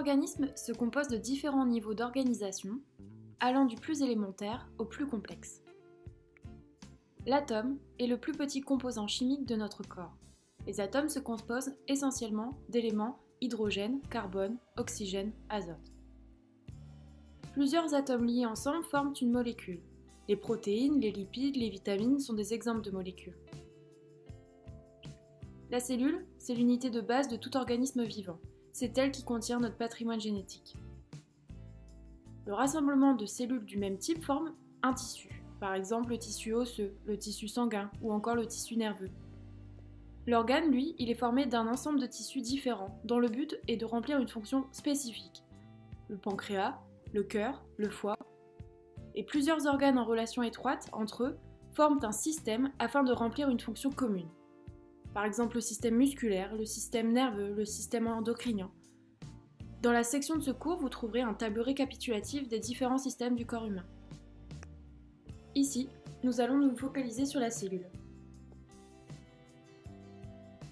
organisme se compose de différents niveaux d'organisation, allant du plus élémentaire au plus complexe. L'atome est le plus petit composant chimique de notre corps. Les atomes se composent essentiellement d'éléments hydrogène, carbone, oxygène, azote. Plusieurs atomes liés ensemble forment une molécule. Les protéines, les lipides, les vitamines sont des exemples de molécules. La cellule, c'est l'unité de base de tout organisme vivant. C'est elle qui contient notre patrimoine génétique. Le rassemblement de cellules du même type forme un tissu, par exemple le tissu osseux, le tissu sanguin ou encore le tissu nerveux. L'organe, lui, il est formé d'un ensemble de tissus différents dont le but est de remplir une fonction spécifique. Le pancréas, le cœur, le foie et plusieurs organes en relation étroite entre eux forment un système afin de remplir une fonction commune. Par exemple le système musculaire, le système nerveux, le système endocrinien. Dans la section de ce cours, vous trouverez un tableau récapitulatif des différents systèmes du corps humain. Ici, nous allons nous focaliser sur la cellule.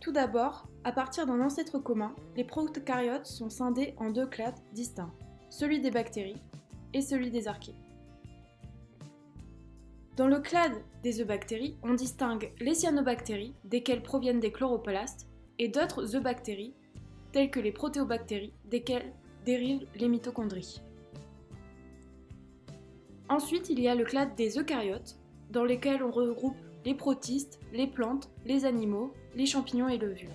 Tout d'abord, à partir d'un ancêtre commun, les prokaryotes sont scindés en deux clades distincts, celui des bactéries et celui des archées. Dans le clade des eubactéries, on distingue les cyanobactéries, desquelles proviennent des chloroplastes, et d'autres eubactéries, telles que les protéobactéries, desquelles dérivent les mitochondries. Ensuite, il y a le clade des eucaryotes, dans lesquels on regroupe les protistes, les plantes, les animaux, les champignons et levures.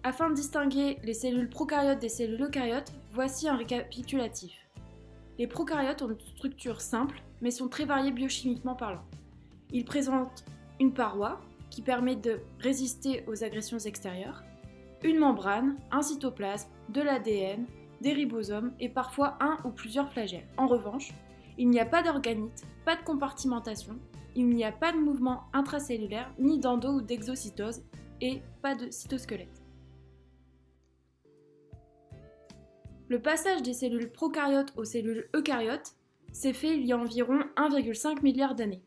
Afin de distinguer les cellules prokaryotes des cellules eucaryotes, voici un récapitulatif. Les prokaryotes ont une structure simple, mais sont très variés biochimiquement parlant. Ils présentent une paroi, qui permet de résister aux agressions extérieures, une membrane, un cytoplasme, de l'ADN, des ribosomes et parfois un ou plusieurs flagelles. En revanche, il n'y a pas d'organite, pas de compartimentation, il n'y a pas de mouvement intracellulaire, ni d'endo ou d'exocytose, et pas de cytosquelette. Le passage des cellules prokaryotes aux cellules eucaryotes s'est fait il y a environ 1,5 milliard d'années.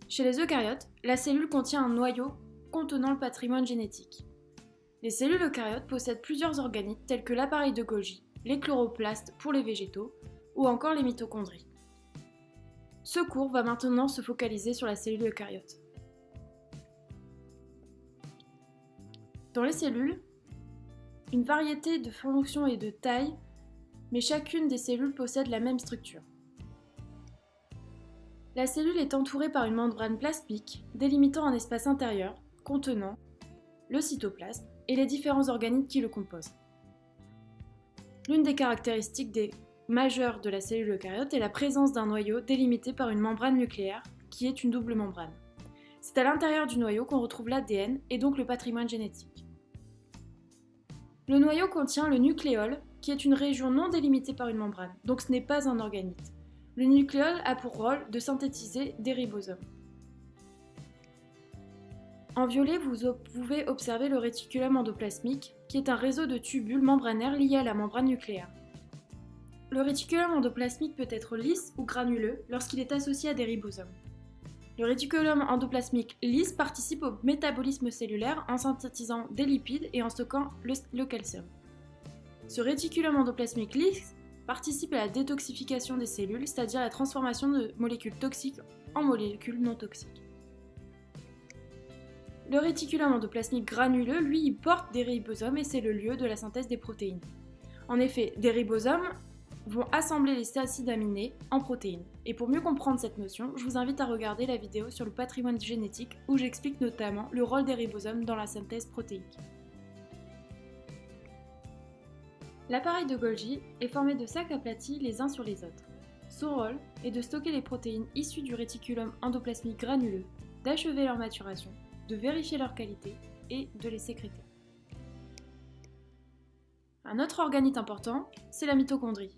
Chez les eucaryotes, la cellule contient un noyau contenant le patrimoine génétique. Les cellules eucaryotes possèdent plusieurs organites tels que l'appareil de Golgi, les chloroplastes pour les végétaux ou encore les mitochondries. Ce cours va maintenant se focaliser sur la cellule eucaryote. Dans les cellules, une variété de fonctions et de tailles, mais chacune des cellules possède la même structure. La cellule est entourée par une membrane plasmique délimitant un espace intérieur contenant le cytoplasme et les différents organites qui le composent. L'une des caractéristiques majeures de la cellule eucaryote est la présence d'un noyau délimité par une membrane nucléaire qui est une double membrane. C'est à l'intérieur du noyau qu'on retrouve l'ADN et donc le patrimoine génétique. Le noyau contient le nucléole, qui est une région non délimitée par une membrane, donc ce n'est pas un organite. Le nucléole a pour rôle de synthétiser des ribosomes. En violet, vous pouvez observer le réticulum endoplasmique, qui est un réseau de tubules membranaires liés à la membrane nucléaire. Le réticulum endoplasmique peut être lisse ou granuleux lorsqu'il est associé à des ribosomes. Le réticulum endoplasmique lisse participe au métabolisme cellulaire en synthétisant des lipides et en stockant le calcium. Ce réticulum endoplasmique lisse participe à la détoxification des cellules, c'est-à-dire la transformation de molécules toxiques en molécules non toxiques. Le réticulum endoplasmique granuleux, lui, il porte des ribosomes et c'est le lieu de la synthèse des protéines. En effet, des ribosomes vont assembler les acides aminés en protéines. Et pour mieux comprendre cette notion, je vous invite à regarder la vidéo sur le patrimoine génétique où j'explique notamment le rôle des ribosomes dans la synthèse protéique. L'appareil de Golgi est formé de sacs aplatis les uns sur les autres. Son rôle est de stocker les protéines issues du réticulum endoplasmique granuleux, d'achever leur maturation, de vérifier leur qualité et de les sécréter. Un autre organite important, c'est la mitochondrie.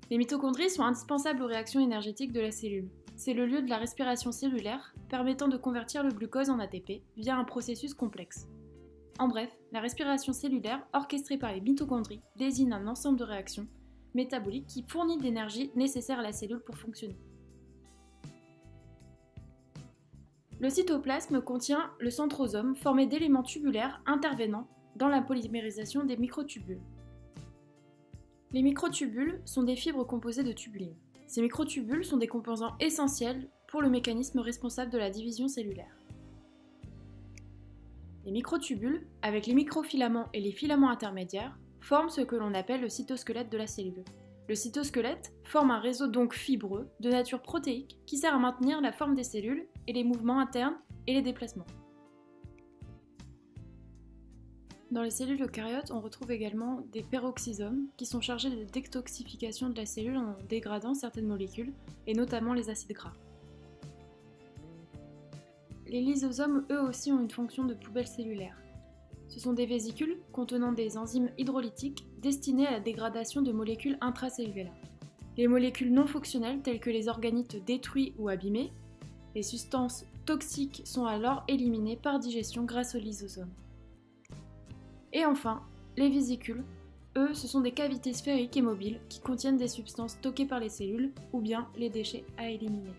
Les mitochondries sont indispensables aux réactions énergétiques de la cellule. C'est le lieu de la respiration cellulaire, permettant de convertir le glucose en ATP via un processus complexe. En bref, la respiration cellulaire, orchestrée par les mitochondries, désigne un ensemble de réactions métaboliques qui fournit l'énergie nécessaire à la cellule pour fonctionner. Le cytoplasme contient le centrosome, formé d'éléments tubulaires intervenant dans la polymérisation des microtubules. Les microtubules sont des fibres composées de tubulines. Ces microtubules sont des composants essentiels pour le mécanisme responsable de la division cellulaire. Les microtubules, avec les microfilaments et les filaments intermédiaires, forment ce que l'on appelle le cytosquelette de la cellule. Le cytosquelette forme un réseau donc fibreux de nature protéique qui sert à maintenir la forme des cellules et les mouvements internes et les déplacements. Dans les cellules eucaryotes, on retrouve également des peroxysomes qui sont chargés de détoxification de la cellule en dégradant certaines molécules, et notamment les acides gras. Les lysosomes, eux aussi, ont une fonction de poubelle cellulaire. Ce sont des vésicules contenant des enzymes hydrolytiques destinées à la dégradation de molécules intracellulaires. Les molécules non fonctionnelles telles que les organites détruits ou abîmés, les substances toxiques sont alors éliminées par digestion grâce aux lysosomes. Et enfin, les vésicules, eux, ce sont des cavités sphériques et mobiles qui contiennent des substances stockées par les cellules ou bien les déchets à éliminer.